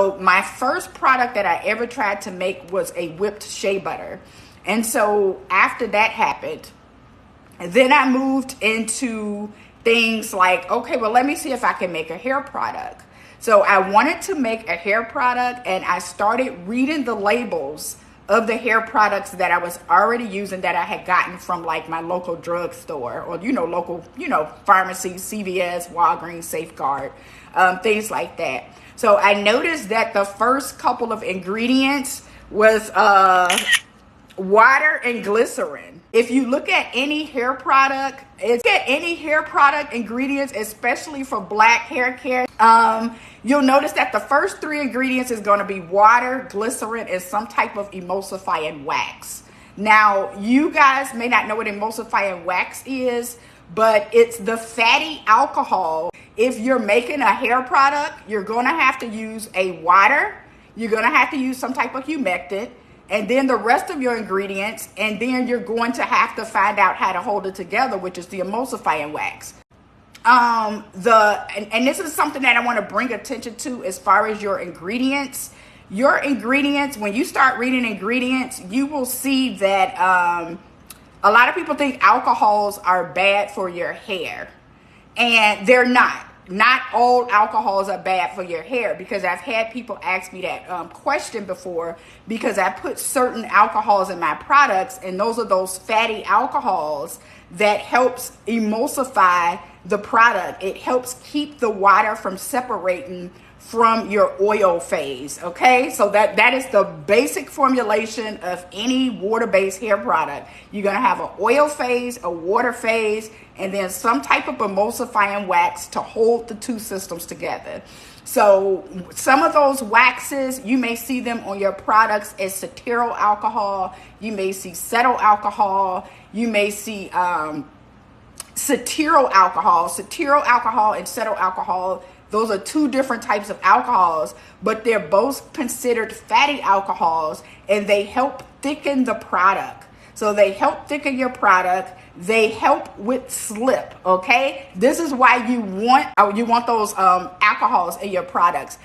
So my first product that I ever tried to make was a whipped shea butter. And so after that happened, then I moved into things like, okay, well, let me see if I can make a hair product. So I wanted to make a hair product, and I started reading the labels of the hair products that I was already using that I had gotten from like my local drugstore or, local, pharmacy, CVS, Walgreens, Safeguard, things like that. So I noticed that the first couple of ingredients was water and glycerin. If you look at any hair product, ingredients, especially for black hair care, you'll notice that the first three ingredients is going to be water, glycerin, and some type of emulsifying wax. Now, you guys may not know what emulsifying wax is, but it's the fatty alcohol. If you're making a hair product, you're going to have to use a water, you're going to have to use some type of humectant, and then the rest of your ingredients, and then you're going to have to find out how to hold it together, which is the emulsifying wax. And this is something that I want to bring attention to as far as your ingredients. Your ingredients, when you start reading ingredients, you will see that a lot of people think alcohols are bad for your hair, and they're not. Not all alcohols are bad for your hair, because I've had people ask me that question before, because I put certain alcohols in my products, and those are those fatty alcohols that helps emulsify the product. It helps keep the water from separating from your oil phase. Okay, so that is the basic formulation of any water-based hair product. You're going to have an oil phase, a water phase, and then some type of emulsifying wax to hold the two systems together. So some of those waxes, you may see them on your products as cetyl alcohol, you may see cetyl alcohol, you may see cetyl alcohol. Cetyl alcohol and cetyl alcohol, those are two different types of alcohols, but they're both considered fatty alcohols, and they help thicken the product. So they help thicken your product. They help with slip. Okay, this is why you want those alcohols in your products.